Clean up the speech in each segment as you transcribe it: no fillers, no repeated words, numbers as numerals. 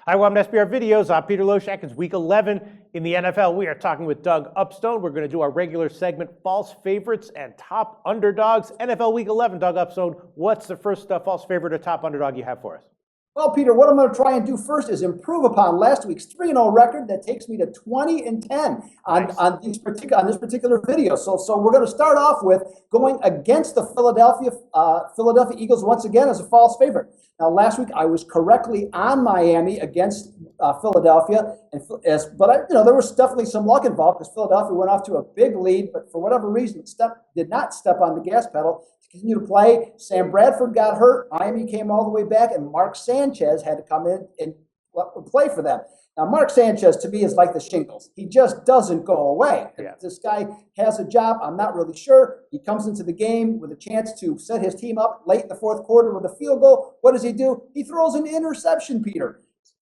Hi, welcome to SBR Videos. I'm Peter Loshak. It's week 11 in the NFL. We are talking with Doug Upstone. We're going to do our regular segment, false favorites and top underdogs. NFL week 11, Doug Upstone, what's the first false favorite or top underdog you have for us? Well, Peter, what I'm going to try and do first is improve upon last week's 3-0 record that takes me to 20-10 on this particular video. So we're going to start off with going against the Philadelphia Eagles once again as a false favorite. Now, last week I was correctly on Miami against Philadelphia, but there was definitely some luck involved because Philadelphia went off to a big lead, but for whatever reason, did not step on the gas pedal to continue to play. Sam Bradford got hurt. Miami came all the way back, and Mark Sanchez had to come in and play for them. Now, Mark Sanchez, to me, is like the shingles. He just doesn't go away. Yeah. If this guy has a job, I'm not really sure. He comes into the game with a chance to set his team up late in the fourth quarter with a field goal. What does he do? He throws an interception, Peter,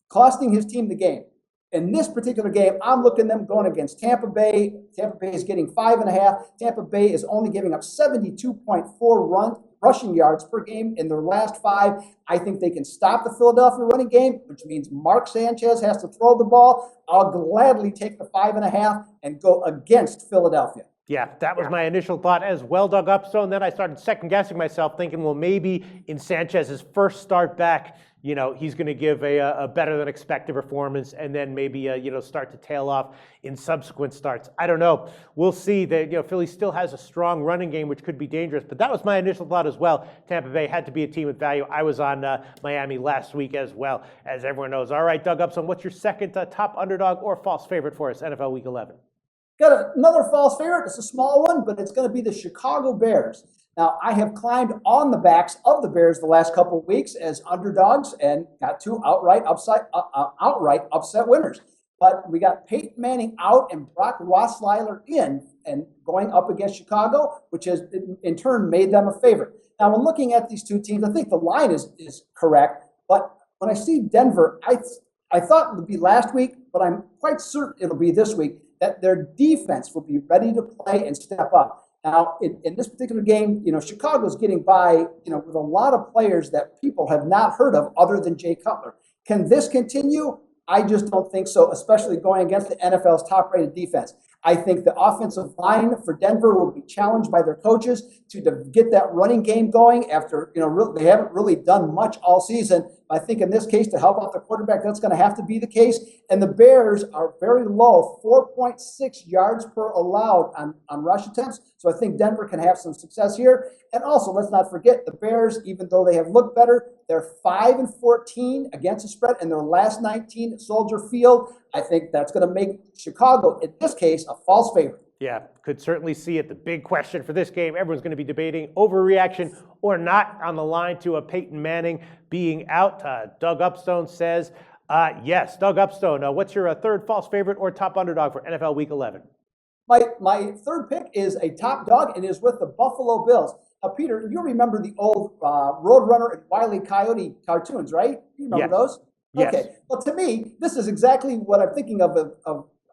costing his team the game. In this particular game, I'm looking at them going against Tampa Bay. Tampa Bay is getting 5.5. Tampa Bay is only giving up 72.4 rushing yards per game in their last 5. I think they can stop the Philadelphia running game, which means Mark Sanchez has to throw the ball. I'll gladly take the 5.5 and go against Philadelphia. Yeah, that was my initial thought as well, Doug Upstone. Then I started second-guessing myself, thinking, well, maybe in Sanchez's first start back, he's going to give a better-than-expected performance and then maybe, start to tail off in subsequent starts. I don't know. We'll see. That Philly still has a strong running game, which could be dangerous. But that was my initial thought as well. Tampa Bay had to be a team with value. I was on Miami last week as well, as everyone knows. All right, Doug Upstone, what's your second top underdog or false favorite for us, NFL Week 11? Got another false favorite. It's a small one, but it's going to be the Chicago Bears. Now, I have climbed on the backs of the Bears the last couple of weeks as underdogs and got two outright upset winners. But we got Peyton Manning out and Brock Osweiler in and going up against Chicago, which has in turn made them a favorite. Now, when looking at these two teams, I think the line is correct. But when I see Denver, I thought it would be last week, but I'm quite certain it'll be this week, that their defense will be ready to play and step up. Now, in this particular game, Chicago's getting by, with a lot of players that people have not heard of other than Jay Cutler. Can this continue? I just don't think so, especially going against the NFL's top-rated defense. I think the offensive line for Denver will be challenged by their coaches to get that running game going after, they haven't really done much all season. I think in this case, to help out the quarterback, that's going to have to be the case. And the Bears are very low, 4.6 yards per allowed on rush attempts. So I think Denver can have some success here. And also, let's not forget, the Bears, even though they have looked better, they're 5-14 against the spread in their last 19 at Soldier Field. I think that's going to make Chicago, in this case, a false favorite. Yeah, could certainly see it. The big question for this game, everyone's going to be debating overreaction or not on the line to a Peyton Manning being out. Doug Upstone says yes. Doug Upstone, what's your third false favorite or top underdog for NFL Week 11? My third pick is a top dog and is with the Buffalo Bills. Peter, you remember the old Roadrunner and Wile E. Coyote cartoons, right? You remember those? Yes. Okay. Well, to me, this is exactly what I'm thinking of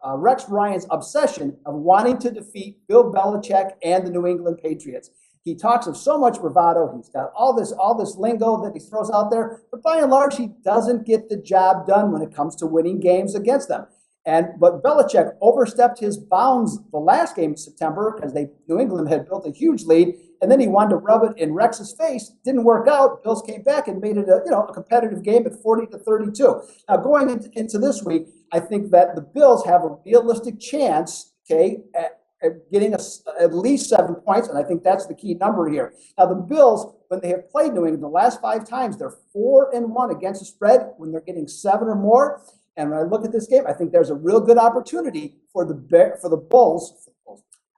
Rex Ryan's obsession of wanting to defeat Bill Belichick and the New England Patriots. He talks of so much bravado. He's got all this lingo that he throws out there, but by and large, he doesn't get the job done when it comes to winning games against them. But Belichick overstepped his bounds the last game in September because New England had built a huge lead, and then he wanted to rub it in Rex's face. Didn't work out. Bills came back and made it a competitive game at 40-32. Now going into this week, I think that the Bills have a realistic chance, at getting at least 7 points, and I think that's the key number here. Now the Bills, when they have played New England the last 5 times, they're 4-1 against the spread when they're getting 7 or more. And when I look at this game, I think there's a real good opportunity for the Bulls.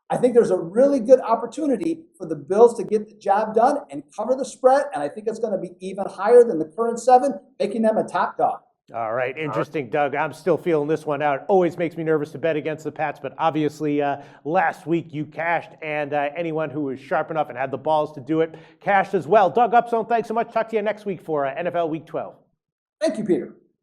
I think there's a really good opportunity for the Bills to get the job done and cover the spread. And I think it's going to be even higher than the current 7, making them a top dog. All right, interesting, Doug. I'm still feeling this one out. Always makes me nervous to bet against the Pats, but obviously last week you cashed, and anyone who was sharp enough and had the balls to do it cashed as well. Doug Upstone, thanks so much. Talk to you next week for NFL Week 12. Thank you, Peter.